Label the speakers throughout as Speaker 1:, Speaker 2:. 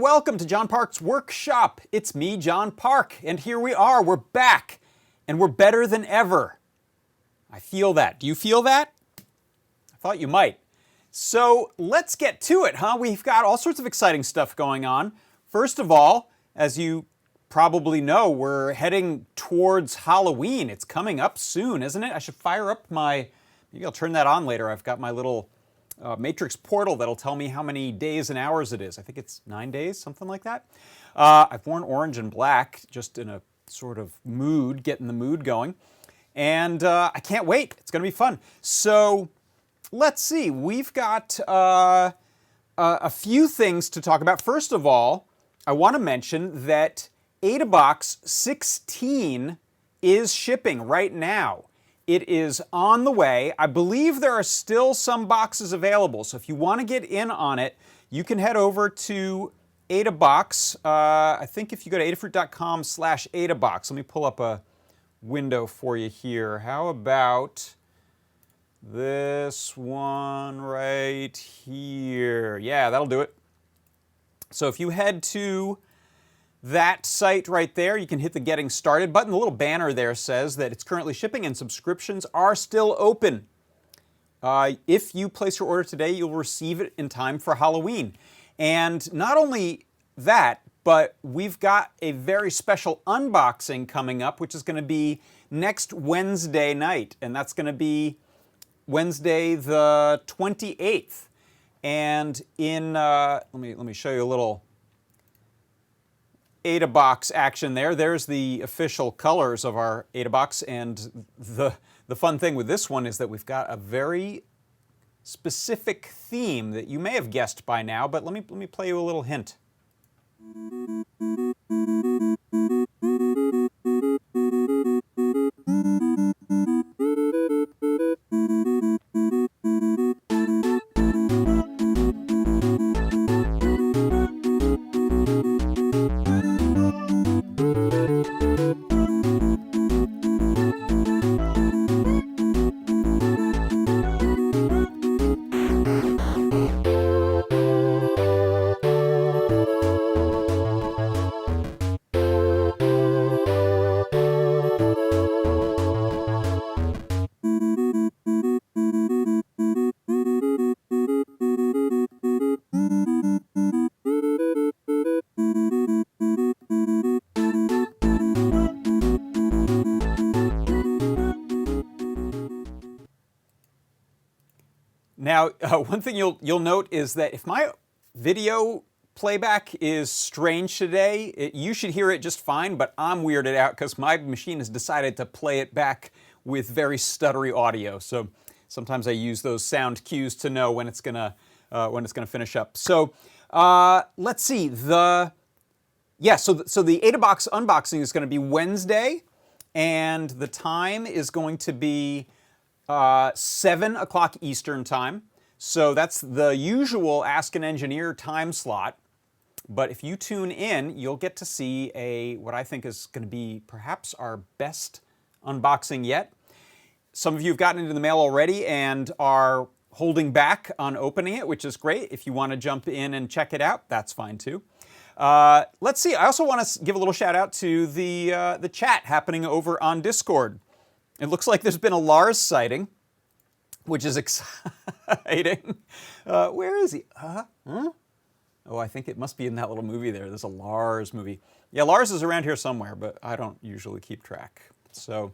Speaker 1: welcome to John Park's workshop. It's me, John Park, and here we are. We're back, and we're better than ever. I feel that. Do you feel that? I thought you might. So let's get to it, huh? We've got all sorts of exciting stuff going on. First of all, as you probably know, we're heading towards Halloween. It's coming up soon, isn't it? I should fire up maybe I'll turn that on later. I've got my little Matrix portal that'll tell me how many days and hours it is. I think it's 9 days, something like that. I've worn orange and black just in a sort of mood, getting the mood going. And I can't wait. It's going to be fun. So let's see. We've got a few things to talk about. First of all, I want to mention that AdaBox 16 is shipping right now. It is on the way. I believe there are still some boxes available, so if you want to get in on it, you can head over to AdaBox. I think if you go to adafruit.com/AdaBox, let me pull up a window for you here. How about this one right here? Yeah, that'll do it. So if you head to that site right there, you can hit the Getting Started button. The little banner there says that it's currently shipping and subscriptions are still open. If you place your order today, you'll receive it in time for Halloween. And not only that, but we've got a very special unboxing coming up, which is going to be next Wednesday night. And that's going to be Wednesday the 28th. And let me show you a little AdaBox action there. There's the official colors of our AdaBox, and the fun thing with this one is that we've got a very specific theme that you may have guessed by now, but let me play you a little hint. Now, one thing you'll note is that if my video playback is strange today, you should hear it just fine, but I'm weirded out because my machine has decided to play it back with very stuttery audio. So sometimes I use those sound cues to know when it's gonna finish up. So let's see. So the AdaBox unboxing is going to be Wednesday, and the time is going to be 7 o'clock Eastern time. So that's the usual Ask an Engineer time slot. But if you tune in, you'll get to see what I think is going to be perhaps our best unboxing yet. Some of you have gotten into the mail already and are holding back on opening it, which is great. If you want to jump in and check it out, that's fine too. Let's see. I also want to give a little shout out to the chat happening over on Discord. It looks like there's been a Lars sighting, which is exciting. Where is he? Oh, I think it must be in that little movie there. There's a Lars movie. Yeah, Lars is around here somewhere, but I don't usually keep track. So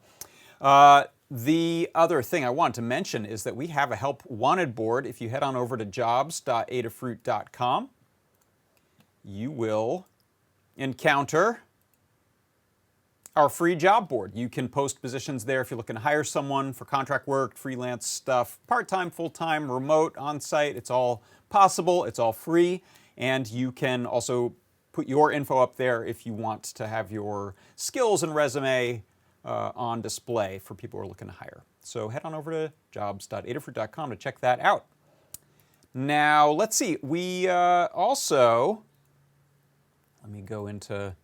Speaker 1: the other thing I want to mention is that we have a Help Wanted board. If you head on over to jobs.adafruit.com, you will encounter our free job board. You can post positions there if you're looking to hire someone for contract work, freelance stuff, part-time, full-time, remote, on-site. It's all possible. It's all free. And you can also put your info up there if you want to have your skills and resume on display for people who are looking to hire. So head on over to jobs.adafruit.com to check that out. Now, let's see. We also, let me go into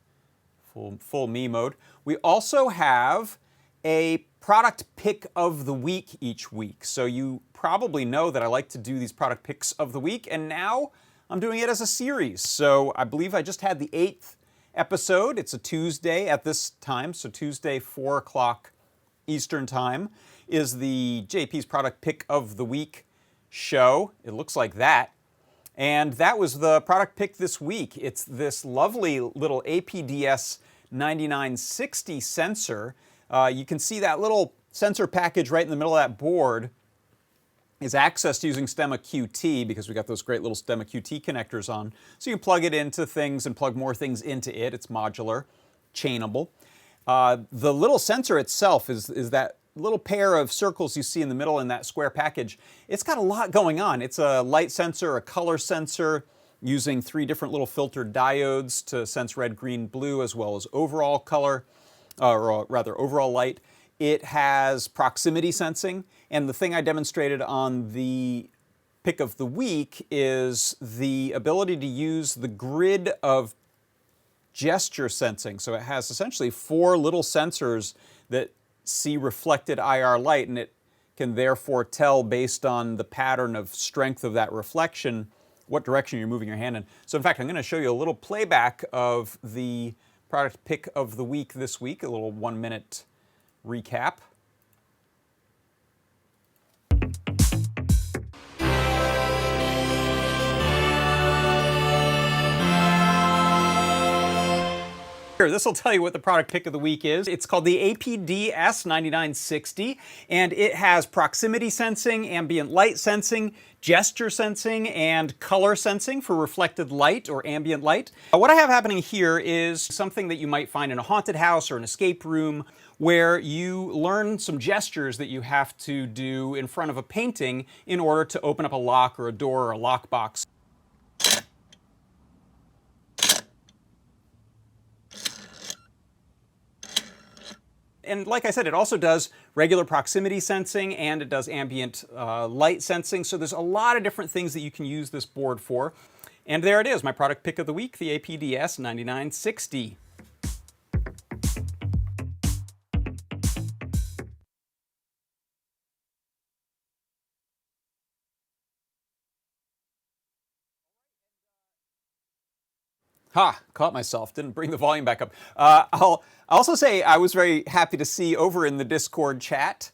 Speaker 1: full me mode. We also have a product pick of the week each week. So you probably know that I like to do these product picks of the week, and now I'm doing it as a series. So I believe I just had the 8th episode. It's a Tuesday at this time, so Tuesday, 4 o'clock Eastern Time is the JP's Product Pick of the Week show. It looks like that. And that was the product pick this week. It's this lovely little APDS 9960 sensor. You can see that little sensor package right in the middle of that board is accessed using Stemma QT because we got those great little Stemma QT connectors on. So you can plug it into things and plug more things into it. It's modular, chainable. The little sensor itself is that little pair of circles you see in the middle in that square package. It's got a lot going on. It's a light sensor, a color sensor, using 3 different little filtered diodes to sense red, green, blue, as well as overall color, or rather overall light. It has proximity sensing, and the thing I demonstrated on the pick of the week is the ability to use the grid of gesture sensing. So it has essentially 4 little sensors that see reflected IR light, and it can therefore tell based on the pattern of strength of that reflection what direction you're moving your hand in. So in fact, I'm going to show you a little playback of the product pick of the week this week, a little 1-minute recap. Here, this will tell you what the product pick of the week is. It's called the APDS 9960, and it has proximity sensing, ambient light sensing, gesture sensing, and color sensing for reflected light or ambient light. What I have happening here is something that you might find in a haunted house or an escape room, where you learn some gestures that you have to do in front of a painting in order to open up a lock or a door or a lockbox. And like I said, it also does regular proximity sensing and it does ambient light sensing. So there's a lot of different things that you can use this board for. And there it is, my product pick of the week, the APDS 9960. Ha! Caught myself. Didn't bring the volume back up. I'll also say I was very happy to see over in the Discord chat,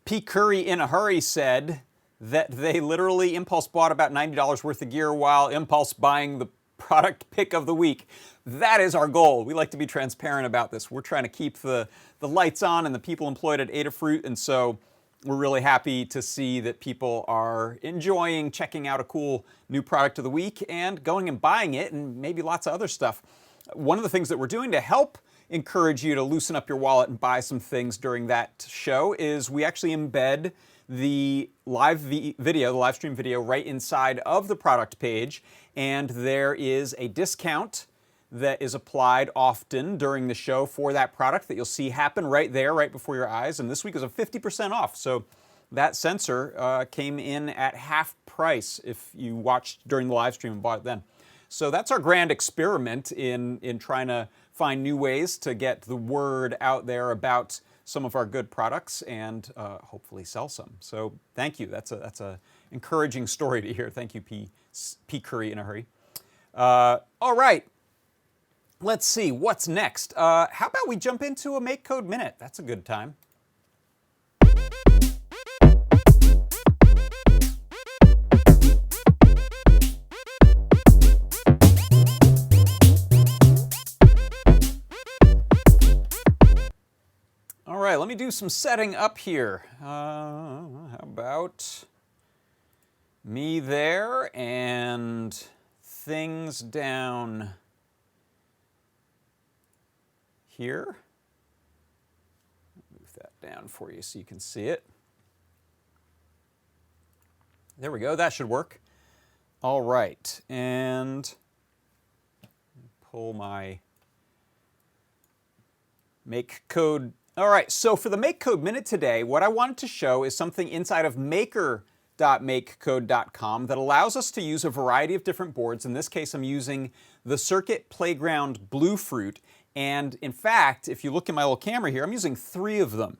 Speaker 1: P. Curry in a Hurry said that they literally impulse bought about $90 worth of gear while impulse buying the product pick of the week. That is our goal. We like to be transparent about this. We're trying to keep the lights on and the people employed at Adafruit, and so we're really happy to see that people are enjoying checking out a cool new product of the week and going and buying it, and maybe lots of other stuff. One of the things that we're doing to help encourage you to loosen up your wallet and buy some things during that show is we actually embed the live video, the live stream video, right inside of the product page, and there is a discount that is applied often during the show for that product that you'll see happen right there, right before your eyes. And this week is a 50% off. So that sensor came in at half price if you watched during the live stream and bought it then. So that's our grand experiment in trying to find new ways to get the word out there about some of our good products and hopefully sell some. So thank you. That's a encouraging story to hear. Thank you, P. Curry in a Hurry. All right. Let's see, what's next? How about we jump into a MakeCode Minute? That's a good time. All right, let me do some setting up here. How about me there and things down here. Move that down for you so you can see it. There we go, that should work. All right, and pull my MakeCode. All right, so for the MakeCode Minute today, what I wanted to show is something inside of maker.makecode.com that allows us to use a variety of different boards. In this case, I'm using the Circuit Playground Bluefruit. And in fact, if you look at my little camera here, I'm using 3 of them.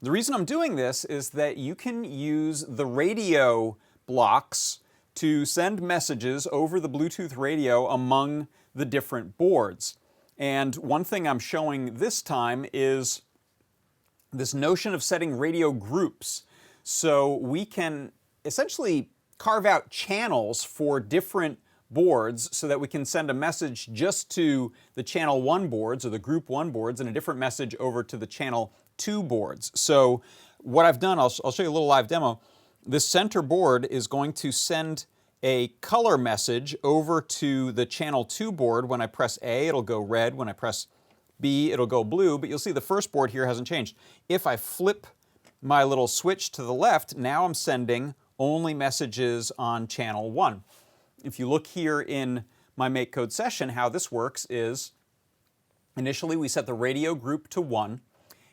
Speaker 1: The reason I'm doing this is that you can use the radio blocks to send messages over the Bluetooth radio among the different boards. And one thing I'm showing this time is this notion of setting radio groups. So we can essentially carve out channels for different boards so that we can send a message just to the channel 1 boards or the group 1 boards and a different message over to the channel 2 boards. So what I've done, I'll show you a little live demo. This center board is going to send a color message over to the channel 2 board. When I press A, it'll go red. When I press B, it'll go blue, but you'll see the first board here hasn't changed. If I flip my little switch to the left, now I'm sending only messages on channel 1. If you look here in my MakeCode session, how this works is initially we set the radio group to 1,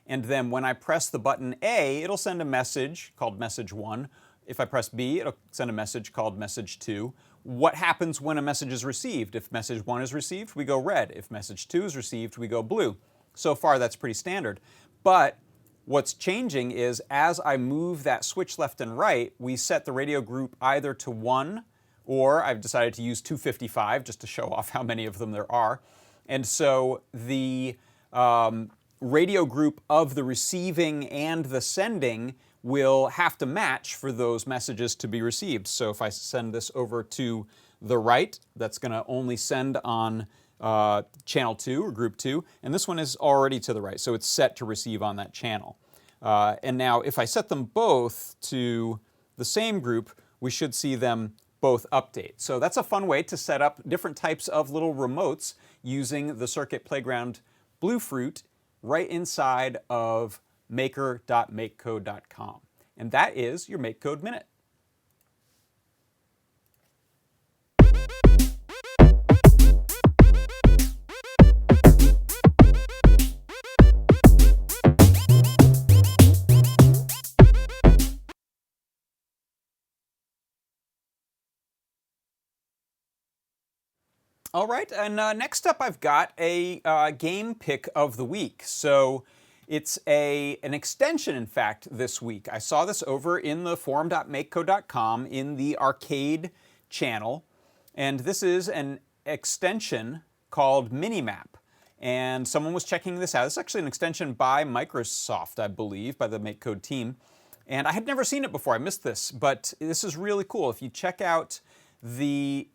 Speaker 1: and then when I press the button A, it'll send a message called message 1. If I press B, it'll send a message called message 2. What happens when a message is received? If message 1 is received, we go red. If message 2 is received, we go blue. So far, that's pretty standard. But what's changing is as I move that switch left and right, we set the radio group either to 1, or I've decided to use 255 just to show off how many of them there are. And so the radio group of the receiving and the sending will have to match for those messages to be received. So if I send this over to the right, that's going to only send on channel 2 or group 2, and this one is already to the right, so it's set to receive on that channel. And now if I set them both to the same group, we should see them both update. So that's a fun way to set up different types of little remotes using the Circuit Playground Bluefruit right inside of maker.makecode.com. And that is your MakeCode Minute. All right, and next up I've got a game pick of the week. So it's an extension, in fact, this week. I saw this over in the forum.makecode.com in the arcade channel, and this is an extension called Minimap. And someone was checking this out. This is actually an extension by Microsoft, I believe, by the MakeCode team. And I had never seen it before. I missed this, but this is really cool. If you check out the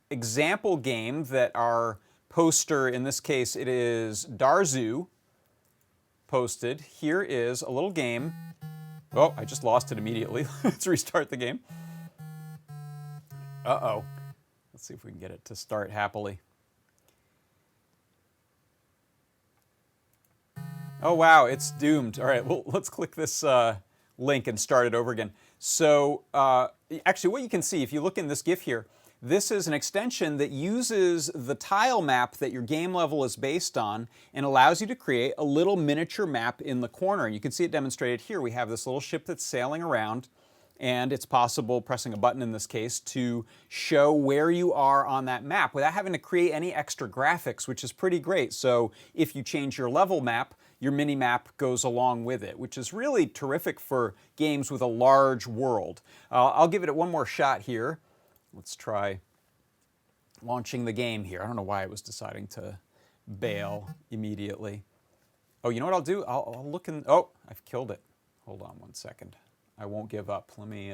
Speaker 1: example game that our poster, in this case it is Darzu, posted. Here is a little game. Oh, I just lost it immediately. Let's restart the game. Uh-oh. Let's see if we can get it to start happily. Oh wow, it's doomed. All right, well, let's click this link and start it over again. So actually what you can see, if you look in this GIF here, this is an extension that uses the tile map that your game level is based on and allows you to create a little miniature map in the corner. And you can see it demonstrated here. We have this little ship that's sailing around, and it's possible, pressing a button in this case, to show where you are on that map without having to create any extra graphics, which is pretty great. So if you change your level map, your mini map goes along with it, which is really terrific for games with a large world. I'll give it one more shot here. Let's try launching the game here. I don't know why I was deciding to bail immediately. Oh, you know what I'll do? I'll look in. Oh, I've killed it. Hold on one second. I won't give up. Let me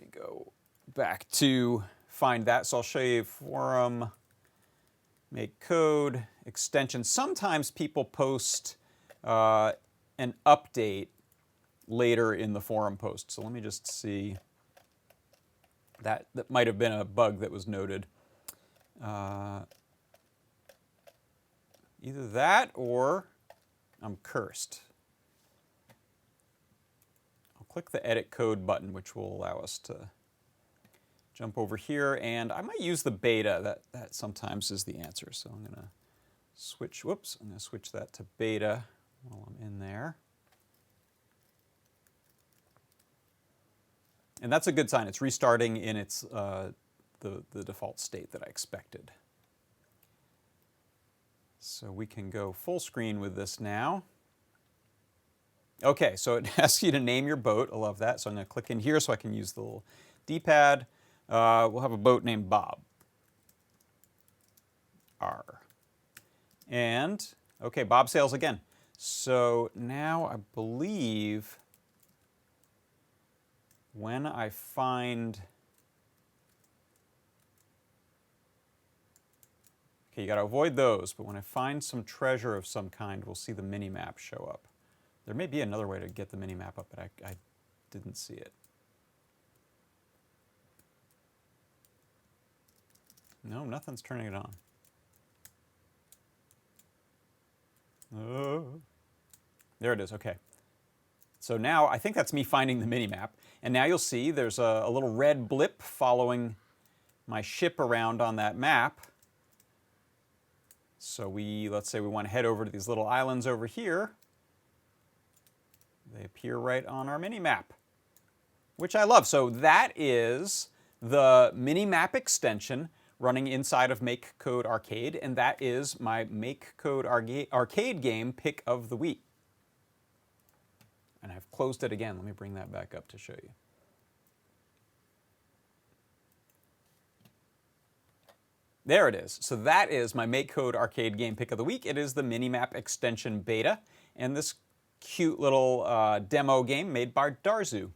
Speaker 1: go back to find that. So I'll show you forum, MakeCode, extension. Sometimes people post an update later in the forum post. So let me just see. That might have been a bug that was noted. Either that or I'm cursed. I'll click the Edit Code button, which will allow us to jump over here. And I might use the beta. That sometimes is the answer. So I'm going to switch. Whoops. I'm going to switch that to beta while I'm in there. And that's a good sign. It's restarting in its the default state that I expected. So we can go full screen with this now. Okay, so it asks you to name your boat. I love that. So I'm going to click in here so I can use the little D-pad. We'll have a boat named Bob. R. And, okay, Bob sails again. So now I believe when I find... Okay, you got to avoid those, but when I find some treasure of some kind, we'll see the mini-map show up. There may be another way to get the mini-map up, but I didn't see it. No, nothing's turning it on. There it is, okay. So now I think that's me finding the mini-map, and now you'll see there's a little red blip following my ship around on that map. So let's say we want to head over to these little islands over here. They appear right on our mini-map, which I love. So that is the mini-map extension running inside of MakeCode Arcade, and that is my MakeCode Arcade game pick of the week. And I've closed it again. Let me bring that back up to show you. There it is. So that is my MakeCode Arcade game pick of the week. It is the Minimap extension beta, and this cute little demo game made by Darzu.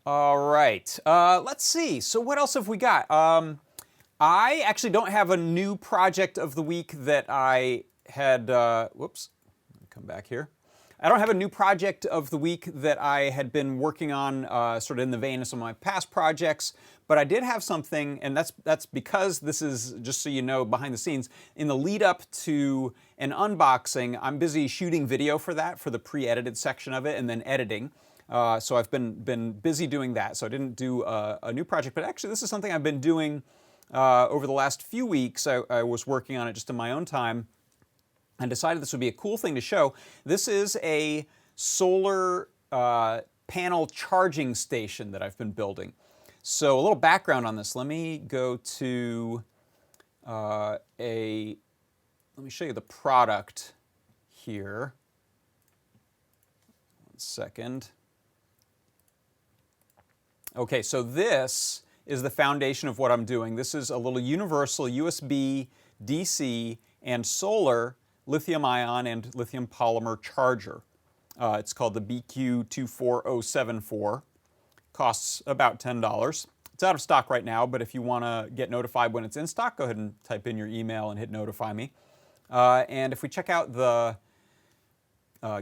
Speaker 1: All right, let's see. So what else have we got? I actually don't have a new project of the week that I had, whoops, let me come back here. I don't have a new project of the week that I had been working on sort of in the vein of some of my past projects, but I did have something, and that's because this is, just so you know, behind the scenes. In the lead up to an unboxing, I'm busy shooting video for that, for the pre-edited section of it, and then editing. So I've been busy doing that, so I didn't do a new project, but actually this is something I've been doing over the last few weeks. I was working on it just in my own time and decided this would be a cool thing to show. This is a solar panel charging station that I've been building. So a little background on this. Let me go to let me show you the product here. One second. Okay, so this is the foundation of what I'm doing. This is a little universal USB, DC, and solar lithium-ion and lithium polymer charger. It's called the BQ24074. Costs about $10. It's out of stock right now, but if you want to get notified when it's in stock, go ahead and type in your email and hit notify me. And if we check out the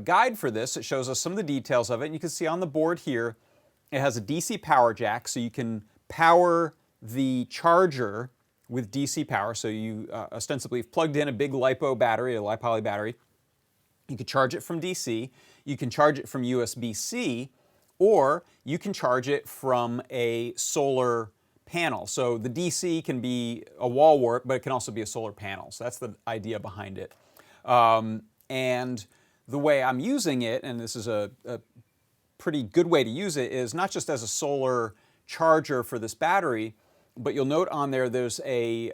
Speaker 1: guide for this, it shows us some of the details of it. And you can see on the board here, it has a DC power jack, so you can power the charger with DC power. So you ostensibly have plugged in a big LiPo battery, a LiPoly battery. You can charge it from DC, you can charge it from USB-C, or you can charge it from a solar panel. So the DC can be a wall wart, but it can also be a solar panel. So that's the idea behind it. And the way I'm using it, and this is a pretty good way to use it, is not just as a solar charger for this battery, but you'll note on there there's a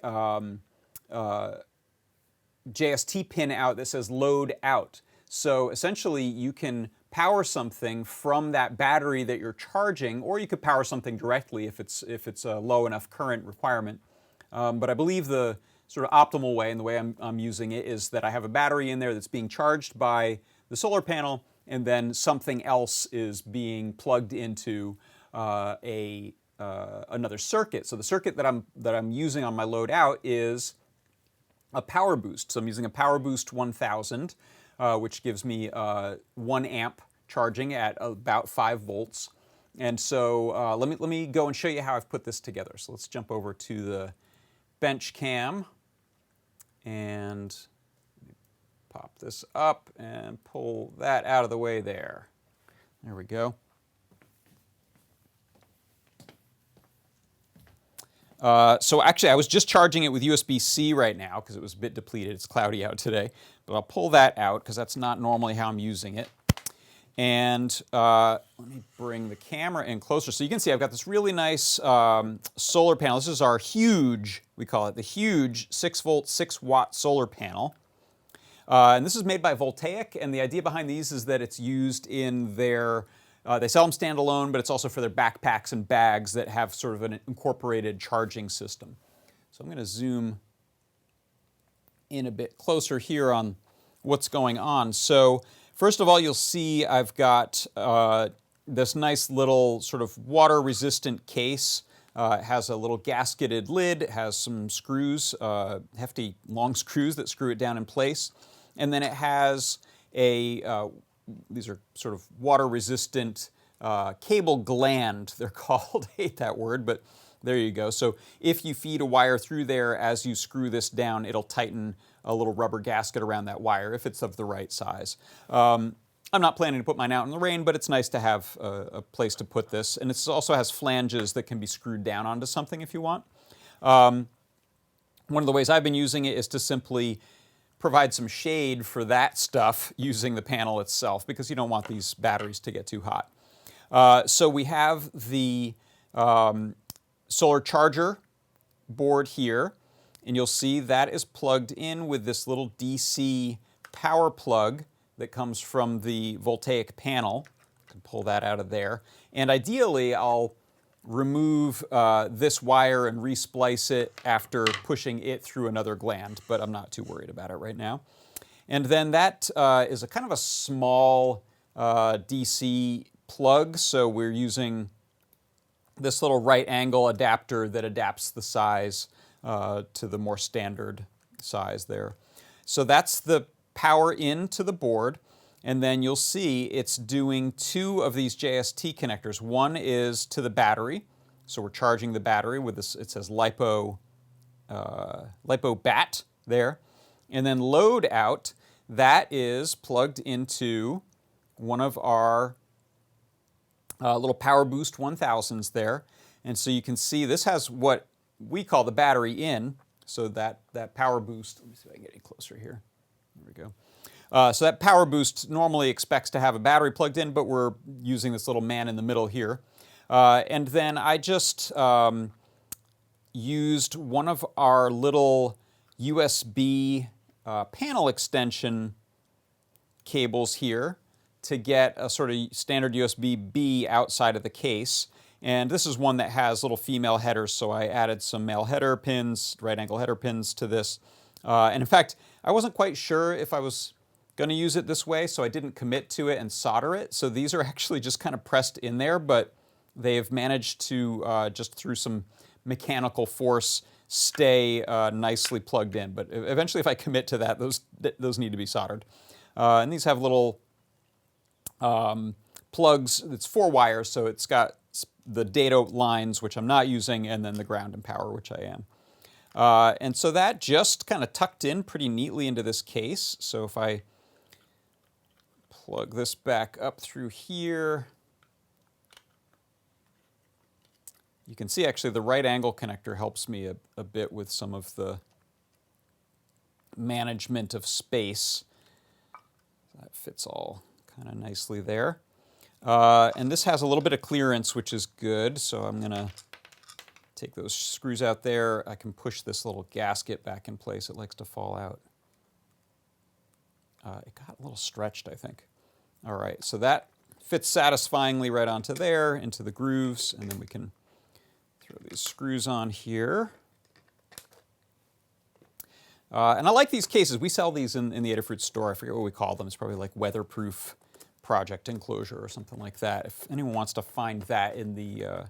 Speaker 1: JST pin out that says load out. So essentially you can power something from that battery that you're charging, or you could power something directly if it's a low enough current requirement. But I believe the sort of optimal way, and the way I'm using it, is that I have a battery in there that's being charged by the solar panel, and then something else is being plugged into another circuit. So the circuit that I'm using on my load out is a power boost. So I'm using a power boost 1000, which gives me 1 amp charging at about 5 volts. And so let me go and show you how I've put this together. So let's jump over to the bench cam and pop this up and pull that out of the way there. There we go. So actually I was just charging it with USB-C right now because it was a bit depleted. It's cloudy out today. But I'll pull that out because that's not normally how I'm using it. And let me bring the camera in closer. So you can see I've got this really nice solar panel. This is our huge, we call it the huge 6-volt, 6-watt solar panel. And this is made by Voltaic, and the idea behind these is that it's used in their They sell them standalone, but it's also for their backpacks and bags that have sort of an incorporated charging system. So I'm going to zoom in a bit closer here on what's going on. So first of all, you'll see I've got this nice little sort of water-resistant case. It has a little gasketed lid. It has some screws, hefty long screws that screw it down in place. And then it has a, these are sort of water-resistant cable gland, they're called. I hate that word, but there you go. So if you feed a wire through there, as you screw this down, it'll tighten a little rubber gasket around that wire if it's of the right size. I'm not planning to put mine out in the rain, but it's nice to have a place to put this. And it also has flanges that can be screwed down onto something if you want. One of the ways I've been using it is to simply provide some shade for that stuff using the panel itself, because you don't want these batteries to get too hot. So we have the solar charger board here, and you'll see that is plugged in with this little DC power plug that comes from the voltaic panel. You can pull that out of there. And ideally, I'll remove this wire and resplice it after pushing it through another gland, but I'm not too worried about it right now. And then that is a kind of a small DC plug, so we're using this little right angle adapter that adapts the size to the more standard size there. So that's the power into the board, and then you'll see it's doing two of these JST connectors. One is to the battery, so we're charging the battery with this, it says LiPo bat there. And then load out, that is plugged into one of our little Power Boost 1000s there. And so you can see this has what we call the battery in, so that Power Boost, let me see if I can get any closer here. There we go. So that Power Boost normally expects to have a battery plugged in, but we're using this little man in the middle here. And then I just used one of our little USB panel extension cables here to get a sort of standard USB-B outside of the case. And this is one that has little female headers, so I added some male header pins, right angle header pins to this. And in fact, I wasn't quite sure if I was going to use it this way, so I didn't commit to it and solder it. So these are actually just kind of pressed in there, but they've managed to, just through some mechanical force, stay nicely plugged in. But eventually, if I commit to that, those need to be soldered. And these have little plugs. It's 4 wires, so it's got the data lines, which I'm not using, and then the ground and power, which I am. And so that just kind of tucked in pretty neatly into this case. So if I plug this back up through here, you can see actually the right angle connector helps me a bit with some of the management of space. That fits all kind of nicely there. And this has a little bit of clearance, which is good. So I'm going to take those screws out there. I can push this little gasket back in place. It likes to fall out. It got a little stretched, I think. All right, so that fits satisfyingly right onto there, into the grooves, and then we can throw these screws on here. And I like these cases. We sell these in the Adafruit store. I forget what we call them. It's probably like weatherproof project enclosure or something like that. If anyone wants to find that in the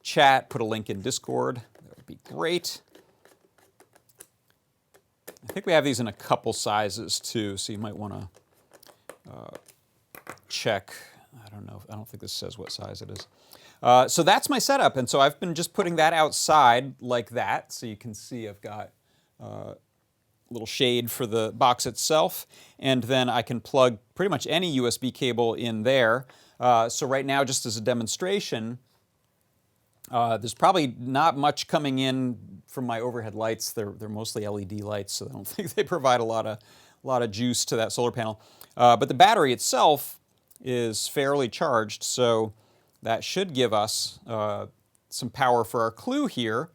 Speaker 1: chat, put a link in Discord. That would be great. I think we have these in a couple sizes too, so you might want to check. I don't know. I don't think this says what size it is. So that's my setup, and so I've been just putting that outside like that, so you can see I've got a little shade for the box itself, and then I can plug pretty much any USB cable in there. So right now, just as a demonstration, there's probably not much coming in from my overhead lights. They're mostly LED lights, so I don't think they provide a lot of juice to that solar panel. But the battery itself is fairly charged, so that should give us some power for our clue here.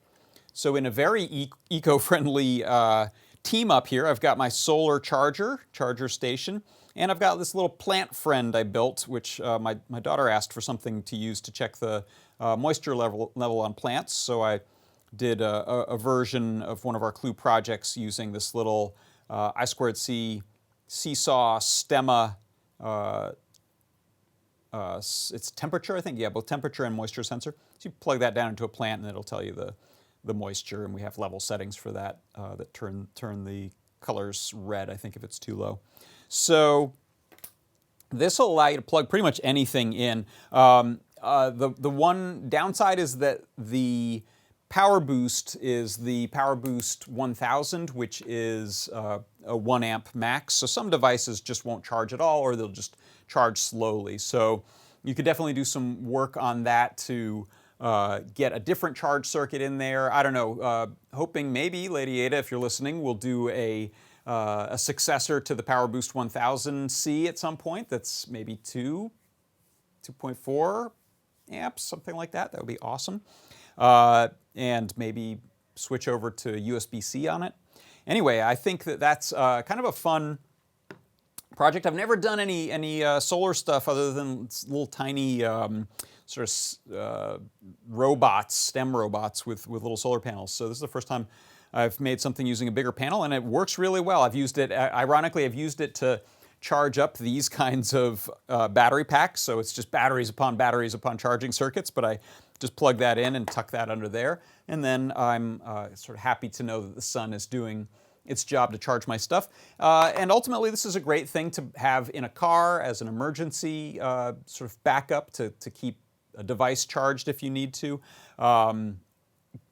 Speaker 1: So in a very eco-friendly team up here, I've got my solar charger station. And I've got this little plant friend I built, which my daughter asked for something to use to check the moisture level on plants. So I did a version of one of our Clue projects using this little I2C seesaw stemma. It's temperature, I think. Yeah, both temperature and moisture sensor. So you plug that down into a plant, and it'll tell you the moisture. And we have level settings for that that turn the colors red, I think, if it's too low. So this will allow you to plug pretty much anything in. The one downside is that the power boost is the Power Boost 1000, which is a 1 amp max. So some devices just won't charge at all, or they'll just charge slowly. So you could definitely do some work on that to get a different charge circuit in there. I don't know, hoping maybe Lady Ada, if you're listening, will do a successor to the Power Boost 1000C at some point that's maybe 2.4 amps, something like that. That would be awesome. And maybe switch over to USB-C on it. Anyway, I think that that's kind of a fun project. I've never done any solar stuff other than little tiny sort of robots, STEM robots with little solar panels. So this is the first time I've made something using a bigger panel, and it works really well. I've used it, ironically, I've used it to charge up these kinds of battery packs. So it's just batteries upon charging circuits, but I just plug that in and tuck that under there. And then I'm sort of happy to know that the sun is doing its job to charge my stuff. And ultimately, this is a great thing to have in a car as an emergency sort of backup to keep a device charged if you need to.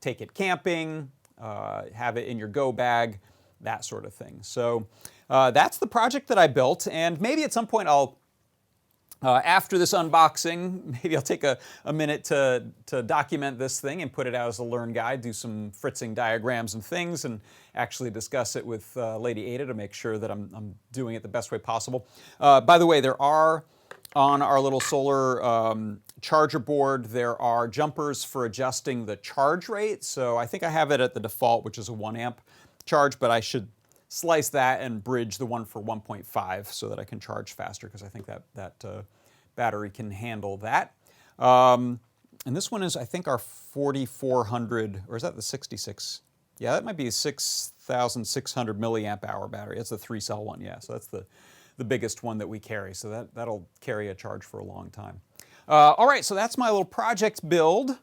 Speaker 1: Take it camping, have it in your go bag, that sort of thing. So that's the project that I built, and maybe at some point I'll, after this unboxing, maybe I'll take a minute to document this thing and put it out as a Learn guide, do some fritzing diagrams and things, and actually discuss it with Lady Ada to make sure that I'm doing it the best way possible. By the way, there are, on our little solar charger board, there are jumpers for adjusting the charge rate. So I think I have it at the default, which is a 1 amp charge, but I should slice that and bridge the one for 1.5 so that I can charge faster, because I think that battery can handle that. And this one is, I think, our 4400, or is that the 66? Yeah, that might be a 6,600 milliamp hour battery. That's the 3-cell one, yeah. So that's the biggest one that we carry. So that'll carry a charge for a long time. All right, so that's my little project build.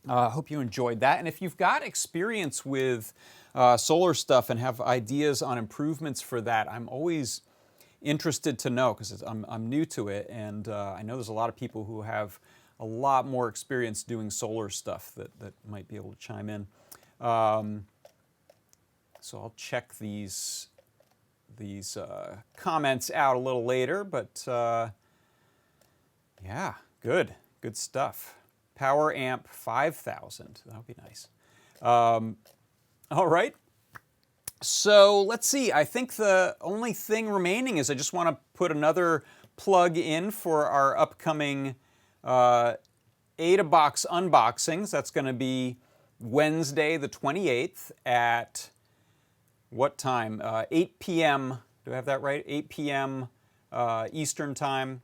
Speaker 1: I hope you enjoyed that. And if you've got experience with solar stuff and have ideas on improvements for that, I'm always interested to know, because I'm new to it, and I know there's a lot of people who have a lot more experience doing solar stuff that might be able to chime in. So I'll check these comments out a little later, but yeah, good stuff. Power amp 5000, that would be nice. All right, so let's see. I think the only thing remaining is I just want to put another plug in for our upcoming AdaBox unboxings. That's going to be Wednesday the 28th at what time? 8 p.m. Do I have that right? 8 p.m. Eastern Time,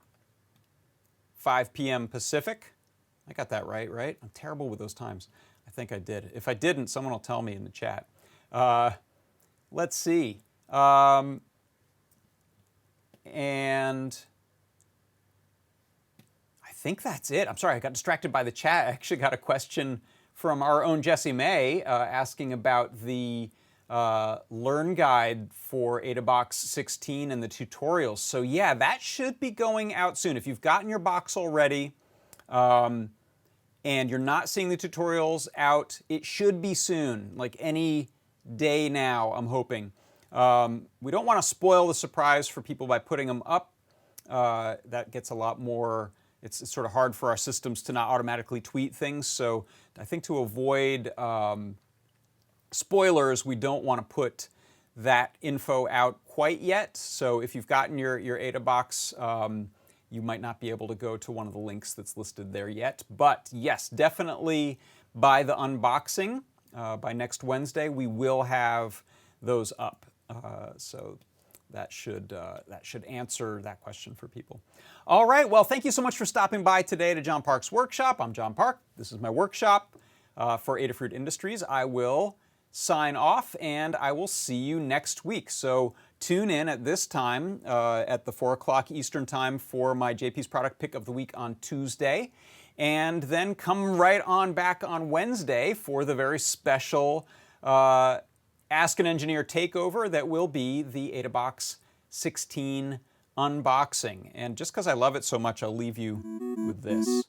Speaker 1: 5 p.m. Pacific. I got that right, right? I'm terrible with those times. I think I did. If I didn't, someone will tell me in the chat. Let's see. And I think that's it. I'm sorry, I got distracted by the chat. I actually got a question from our own Jessie May asking about the Learn guide for AdaBox 16 and the tutorials. So yeah, that should be going out soon. If you've gotten your box already, and you're not seeing the tutorials out, it should be soon, like any day now, I'm hoping. We don't want to spoil the surprise for people by putting them up. That gets a lot more, it's sort of hard for our systems to not automatically tweet things. So I think to avoid spoilers, we don't want to put that info out quite yet. So if you've gotten your AdaBox, you might not be able to go to one of the links that's listed there yet. But yes, definitely by the unboxing, by next Wednesday, we will have those up. So that should answer that question for people. All right, well, thank you so much for stopping by today to John Park's workshop. I'm John Park. This is my workshop for Adafruit Industries. I will sign off, and I will see you next week. So tune in at this time at the 4 o'clock Eastern time for my JP's product pick of the week on Tuesday. And then come right on back on Wednesday for the very special Ask an Engineer takeover that will be the AdaBox 16 unboxing. And just because I love it so much, I'll leave you with this.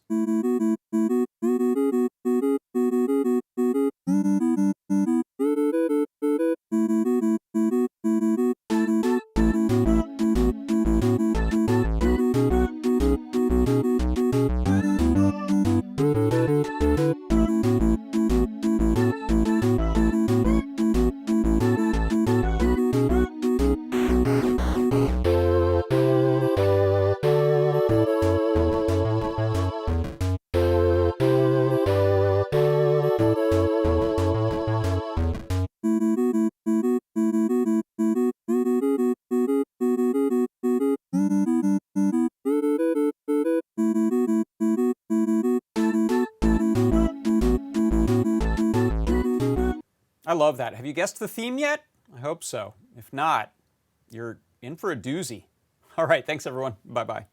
Speaker 1: I love that. Have you guessed the theme yet? I hope so. If not, you're in for a doozy. All right, thanks everyone. Bye-bye.